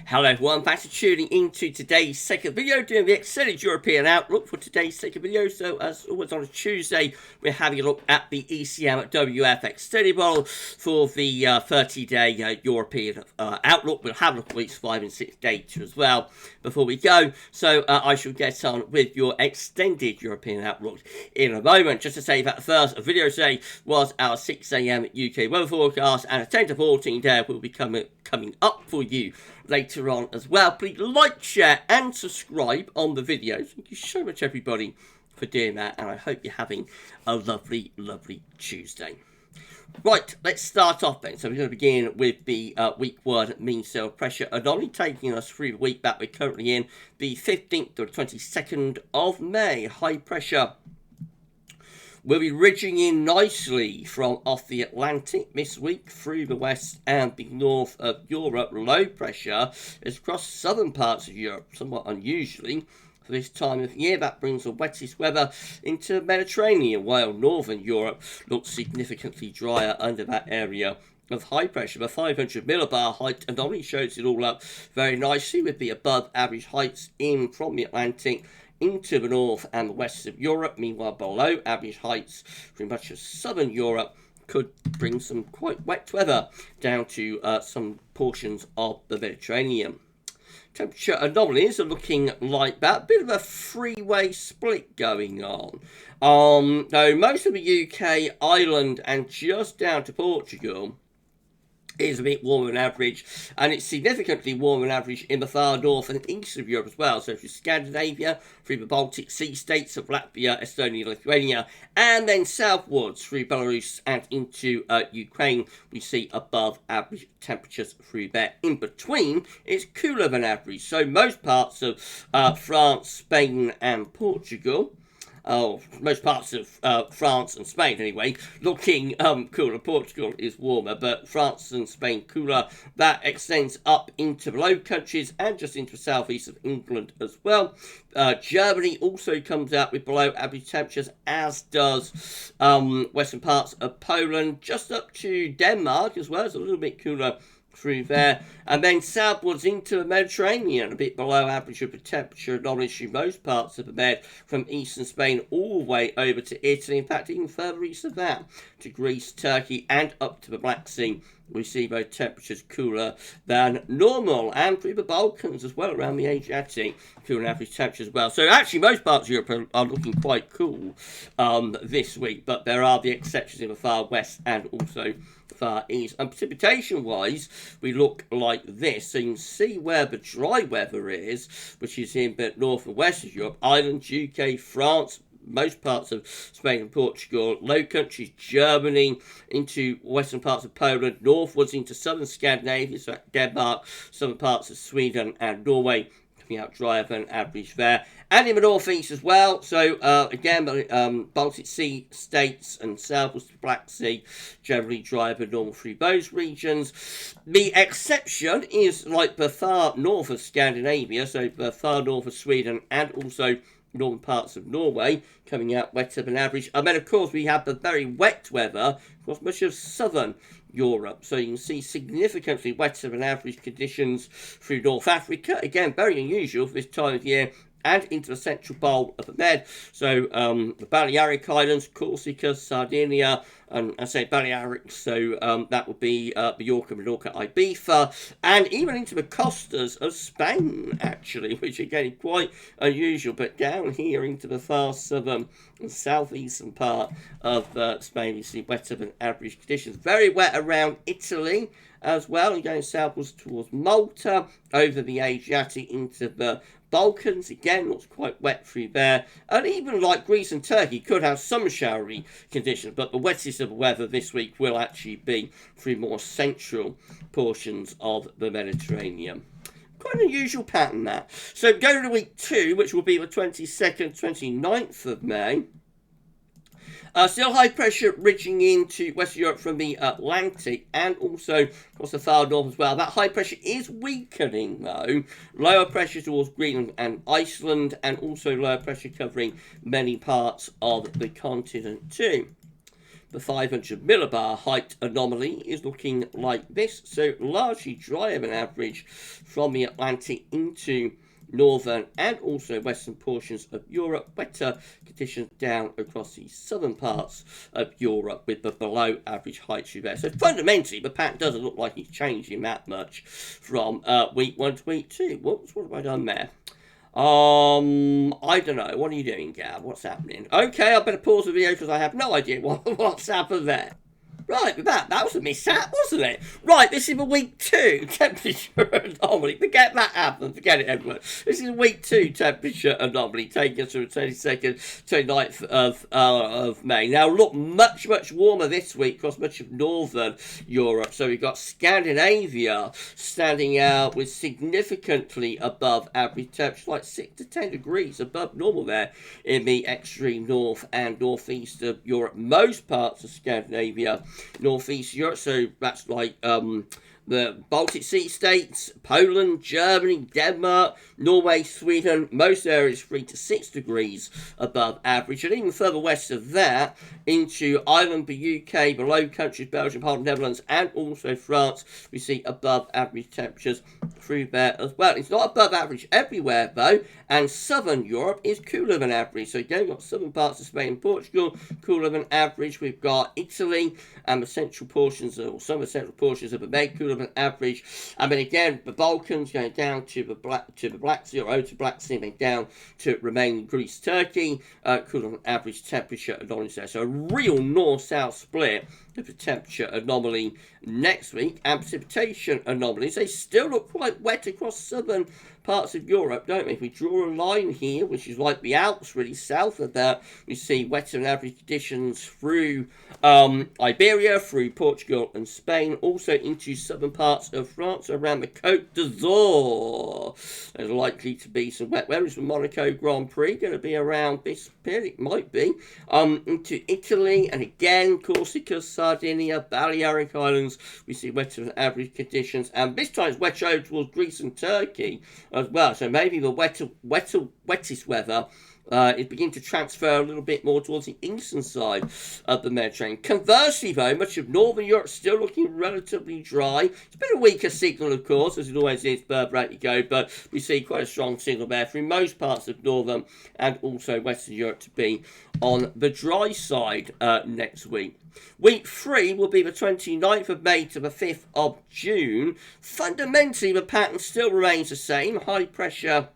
Hello everyone, thanks for tuning into today's second video doing the extended European outlook for today's second video. So as always on a Tuesday, we're having a look at the ECM WF extended model for the 30-day European outlook. We'll have a look at weeks 5 and 6 data as well before we go. So I shall get on with your extended European outlook in a moment. Just to say that the first video today was our 6 AM UK weather forecast, and a 10 to 14 day will be coming up for you later on as well. Please like, share and subscribe on the videos. Thank you so much everybody for doing that, and I hope you're having a lovely Tuesday. Right, let's start off then. So we're going to begin with the week 1 mean cell pressure anomaly taking us through the week that we're currently in, the 15th to the 22nd of May. High pressure will be ridging in nicely from off the Atlantic this week through the west and the north of Europe. Low pressure is across southern parts of Europe, somewhat unusually for this time of year. That brings the wettest weather into the Mediterranean, while northern Europe looks significantly drier under that area of high pressure. The 500 millibar height anomaly shows it all up very nicely with the above average heights in from the Atlantic into the north and the west of Europe. Meanwhile, below average heights from much of southern Europe could bring some quite wet weather down to some portions of the Mediterranean. Temperature anomalies are looking like that. Bit of a three-way split going on. Though most of the UK, Ireland and just down to Portugal is a bit warmer than average, and it's significantly warmer than average in the far north and east of Europe as well. So through Scandinavia, through the Baltic Sea states of Latvia, Estonia, Lithuania, and then southwards through Belarus and into Ukraine, we see above average temperatures through there. In between, it's cooler than average. So most parts of France, Spain, and Portugal, most parts of France and Spain anyway, looking cooler. Portugal is warmer, but France and Spain cooler. That extends up into the Low Countries and just into the southeast of England as well. Germany also comes out with below average temperatures, as does western parts of Poland, just up to Denmark as well. It's a little bit cooler through there, and then southwards into the Mediterranean, a bit below average of the temperature knowledge in most parts of the Med, from eastern Spain all the way over to Italy. In fact, even further east of that to Greece, Turkey, and up to the Black Sea, we see both temperatures cooler than normal, and through the Balkans as well, around the Adriatic, cooler than average temperature as well. So actually most parts of Europe are looking quite cool this week, but there are the exceptions in the far west and also far east. And precipitation wise, we look like this. So you can see where the dry weather is, which is in the north and west of Europe, Ireland, UK, France, most parts of Spain and Portugal, Low Countries, Germany, into western parts of Poland, northwards into southern Scandinavia, so Denmark, southern parts of Sweden and Norway, coming out drier than average there. And in the northeast as well, so again, Baltic Sea states and southwards to the Black Sea, generally drier than normal through those regions. The exception is like the far north of Scandinavia, so the far north of Sweden and also northern parts of Norway, coming out wetter than average. And then of course we have the very wet weather across much of southern Europe, so you can see significantly wetter than average conditions through North Africa. Again, very unusual for this time of year, and into the central bowl of the Med. So the Balearic Islands, Corsica, Sardinia, and I say Balearic, so that would be Mallorca, Ibiza, and even into the costas of Spain, actually, which again is quite unusual. But down here into the far southern and southeastern part of Spain, you see wetter than average conditions. Very wet around Italy as well, and going southwards towards Malta, over the Adriatic into the Balkans. Again, looks quite wet through there. And even like Greece and Turkey could have some showery conditions, but the wettest of the weather this week will actually be through more central portions of the Mediterranean. Quite an unusual pattern, that. So go to week 2, which will be the 22nd, 29th of May. Still high pressure ridging into Western Europe from the Atlantic and also across the far north as well. That high pressure is weakening though. Lower pressure towards Greenland and Iceland, and also lower pressure covering many parts of the continent too. The 500 millibar height anomaly is looking like this, so largely drier than average from the Atlantic into northern and also western portions of Europe. Wetter conditions down across the southern parts of Europe with the below average heights through there. So fundamentally, the pattern doesn't look like it's changing that much from week 1 to week 2. What have I done there? I don't know. What are you doing, Gav? What's happening? Okay, I better pause the video because I have no idea what's happened there. Right, with that was a mishap, wasn't it? Right, this is a week 2 temperature anomaly. Forget that happened. Forget it, everyone. This is a week 2 temperature anomaly taking us from the 22nd, 29th of May. Now, look, much warmer this week across much of northern Europe. So we've got Scandinavia standing out with significantly above average temperatures, like 6 to 10 degrees above normal there in the extreme north and northeast of Europe. Most parts of Scandinavia, northeast Europe, so that's like the Baltic Sea states, Poland, Germany, Denmark, Norway, Sweden, most areas 3 to 6 degrees above average, and even further west of that into Ireland, the UK, the Low Countries, Belgium, Holland, Netherlands, and also France, we see above average temperatures through there as well. It's not above average everywhere though, and southern Europe is cooler than average. So again, we've got southern parts of Spain and Portugal cooler than average. We've got Italy and the central portions, or some of the central portions of the Med cooler than average. And then again, the Balkans going down to the Black Sea, or over to Black Sea, and then down to Romania, Greece, Turkey, cooler than average temperature anomalies there. So a real north-south split of the temperature anomaly next week, and precipitation anomalies. They still look quite wet across southern parts of Europe, don't we? If we draw a line here, which is like the Alps, really south of that, we see wetter than average conditions through Iberia, through Portugal and Spain, also into southern parts of France, around the Côte d'Azur. There's likely to be some wet weather. Is the Monaco Grand Prix going to be around this period? It might be. Into Italy, and again, Corsica, Sardinia, Balearic Islands, we see wetter than average conditions, and this time it's wet over towards Greece and Turkey as well. So maybe the wettest weather is beginning to transfer a little bit more towards the eastern side of the Mediterranean. Conversely, though, much of northern Europe still looking relatively dry. It's been a weaker signal, of course, as it always is, right you go, but we see quite a strong signal there through most parts of northern and also western Europe to be on the dry side next week. Week 3 will be the 29th of May to the 5th of June. Fundamentally, the pattern still remains the same. High pressure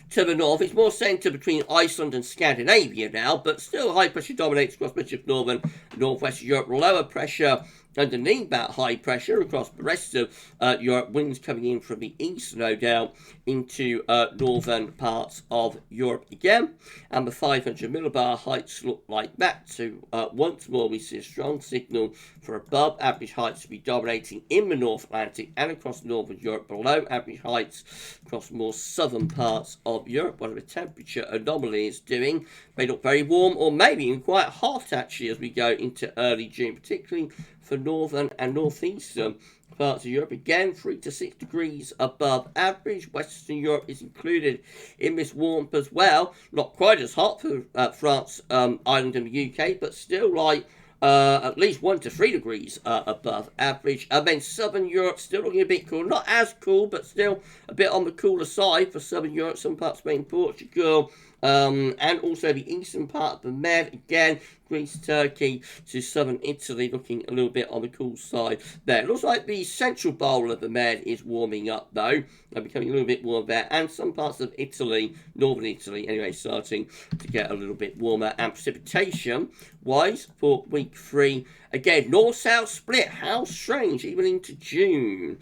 to the north. It's more centred between Iceland and Scandinavia now, but still high pressure dominates across much of northern and northwestern Europe. Lower pressure underneath that high pressure across the rest of Europe. Winds coming in from the east, no doubt, into northern parts of Europe again. And the 500 millibar heights look like that. So once more, we see a strong signal for above average heights to be dominating in the North Atlantic and across northern Europe. Below average heights across more southern parts of Europe. What the temperature anomaly is doing, may look very warm, or maybe even quite hot actually as we go into early June, particularly for northern and northeastern parts of Europe. Again, 3 to 6 degrees above average. Western Europe is included in this warmth as well. Not quite as hot for France, Ireland and the UK, but still like at least 1 to 3 degrees above average. And then southern Europe still looking a bit cool. Not as cool, but still a bit on the cooler side for southern Europe. Some parts of Spain, Portugal, and also the eastern part of the Med. Again, Greece, Turkey to southern Italy looking a little bit on the cool side there. It looks like the central bowl of the Med is warming up though, and becoming a little bit warmer there, and some parts of Italy, northern Italy anyway, starting to get a little bit warmer. And precipitation wise for week 3, again, north-south split. How strange, even into June.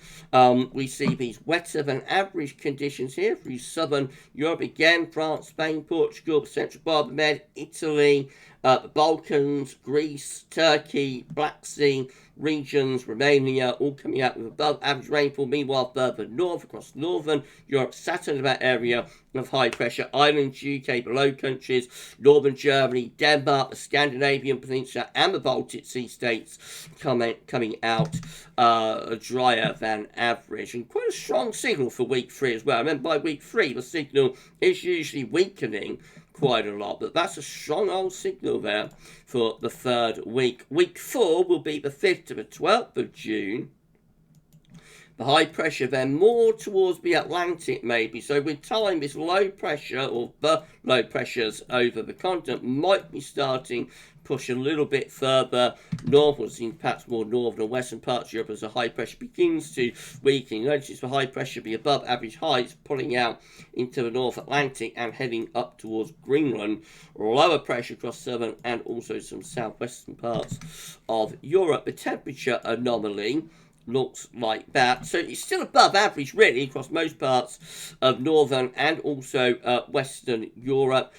We see these wetter than average conditions here through southern Europe. Again, France, Spain, Portugal, central part of the Med, Italy, the Balkans, Greece, Turkey, Black Sea regions, Romania, all coming out with above average rainfall. Meanwhile, further north across northern Europe, Saturn, that area of high pressure. Ireland, UK, the Low Countries, northern Germany, Denmark, the Scandinavian peninsula, and the Baltic Sea states coming out drier than average. And quite a strong signal for week 3 as well. And then by week 3, the signal is usually weakening quite a lot. But that's a strong old signal there for the third week. Week 4 will be the 5th to the 12th of June. The high pressure then more towards the Atlantic maybe. So with time, this low pressure or the low pressures over the continent might be starting to push a little bit further northwards in perhaps more northern and western parts of Europe as the high pressure begins to weaken. Notice the high pressure be above average heights, pulling out into the North Atlantic and heading up towards Greenland. Lower pressure across southern and also some southwestern parts of Europe. The temperature anomaly looks like that. So it's still above average, really, across most parts of northern and also western Europe.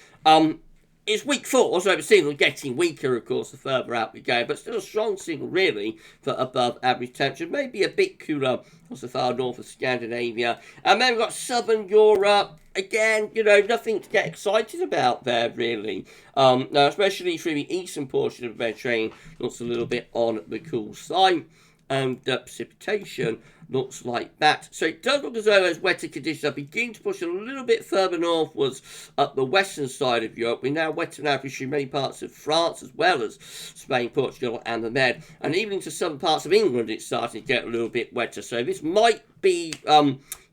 It's week 4, so the signal getting weaker, of course, the further out we go, but still a strong signal, really, for above average temperature. Maybe a bit cooler across the far north of Scandinavia. And then we've got southern Europe. Again, you know, nothing to get excited about there, really. Now, especially through the eastern portion of the Mediterranean, looks a little bit on the cool side. And precipitation looks like that. So it does look as though those wetter conditions are beginning to push a little bit further northwards up the western side of Europe. We're now wetter than average through many parts of France as well as Spain, Portugal and the Med. And even into some parts of England it's starting to get a little bit wetter. So this might be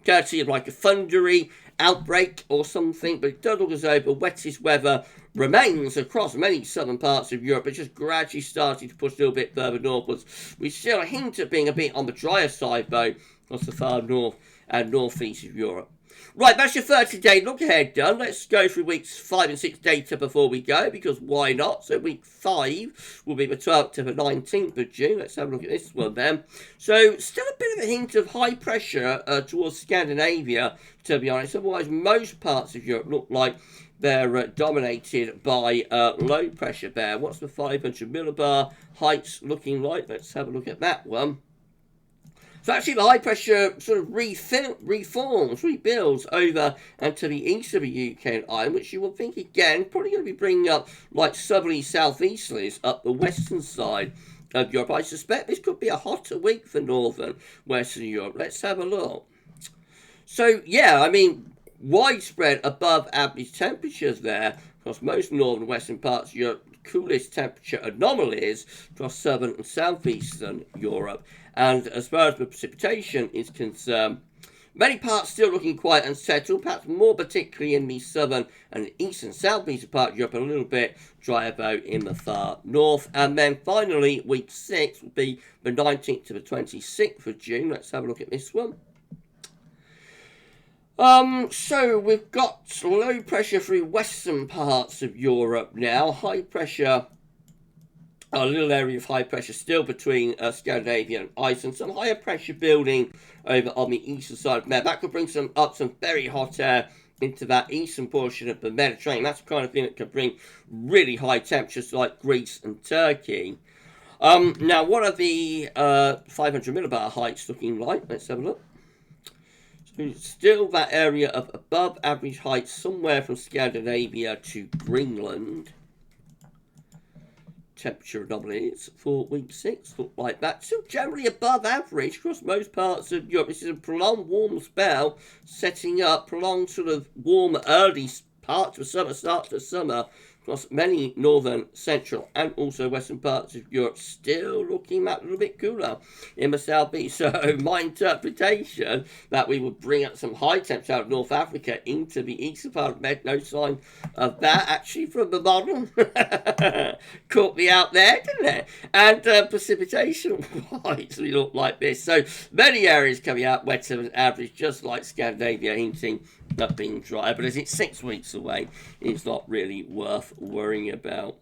courtesy of like a thundery outbreak or something, but it does look as though the wettest weather remains across many southern parts of Europe, but just gradually starting to push a little bit further northwards. We still hint at being a bit on the drier side, though, across the far north and northeast of Europe. Right, that's your 30-day look ahead done. Let's go through weeks 5 and 6 data before we go, because why not? So week 5 will be the 12th to the 19th of June. Let's have a look at this one then. So still a bit of a hint of high pressure towards Scandinavia, to be honest. Otherwise, most parts of Europe look like they're dominated by low pressure there. What's the 500 millibar heights looking like? Let's have a look at that one. So actually the high pressure sort of reforms, rebuilds over and to the east of the UK and Ireland, which you will think again probably going to be bringing up like southerly southeasterlies up the western side of Europe. I suspect this could be a hotter week for northern western Europe. Let's have a look. So yeah, I mean, widespread above average temperatures there across most northern and western parts of Europe. Coolest temperature anomalies across southern and southeastern Europe. And as far as the precipitation is concerned, many parts still looking quite unsettled, perhaps more particularly in the southern and eastern southeastern part of Europe, a little bit drier though in the far north. And then finally, week 6 will be the 19th to the 26th of June. Let's have a look at this one. So we've got low pressure through western parts of Europe now. High pressure, a little area of high pressure still between Scandinavia and Iceland. Some higher pressure building over on the eastern side of Med. That could bring some very hot air into that eastern portion of the Mediterranean. That's the kind of thing that could bring really high temperatures like Greece and Turkey. Now, what are the 500 millibar heights looking like? Let's have a look. Still that area of above average height somewhere from Scandinavia to Greenland. Temperature anomalies for week 6 look like that. Still generally above average across most parts of Europe. This is a prolonged warm spell setting up, prolonged sort of warm early part to summer, start to summer across many northern, central and also western parts of Europe. Still looking that little bit cooler in the southeast. So my interpretation that we would bring up some high temps out of North Africa into the eastern part of Med, no sign of that actually from the model. Caught me out there, didn't it? And precipitation-wise, we look like this. So many areas coming out wetter than average, just like Scandinavia, hinting at being dry. But as it's 6 weeks away, it's not really worth worrying about.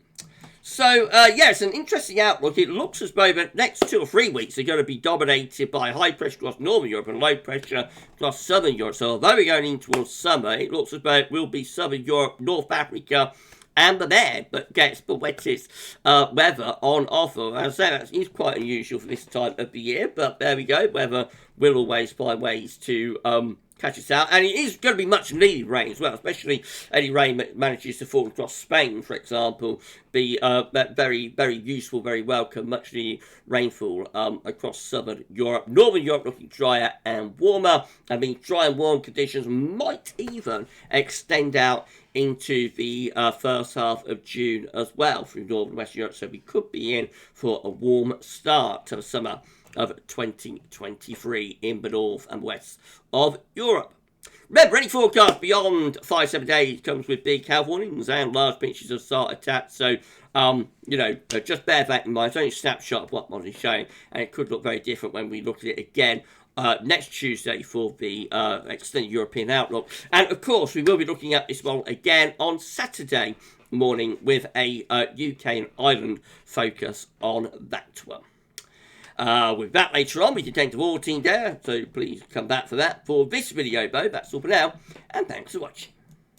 So, yes, an interesting outlook. It looks as though the next 2 or 3 weeks are going to be dominated by high pressure across northern Europe and low pressure across southern Europe. So, although we're going in towards summer, it looks as though it will be southern Europe, North Africa, and the Med, but gets the wettest weather on offer. As I say, that is quite unusual for this time of the year, but there we go. Weather will always find ways to come catch us out. And it is going to be much needed rain as well, especially any rain that manages to fall across Spain, for example. Be very, very useful, very welcome, much needed rainfall across southern Europe. Northern Europe looking drier and warmer. I mean, dry and warm conditions might even extend out into the first half of June as well through northern and western Europe. So we could be in for a warm start to the summer of 2023 in the north and west of Europe. Remember, any forecast beyond 5-7 days comes with big health warnings and large pinches of salt attached. So, just bear that in mind. It's only a snapshot of what model is showing, and it could look very different when we look at it again next Tuesday for the extended European outlook. And, of course, we will be looking at this model again on Saturday morning with a UK and Ireland focus on that one. With that later on, we can to all team there, so please come back for that. For this video, though, that's all for now, and thanks for watching.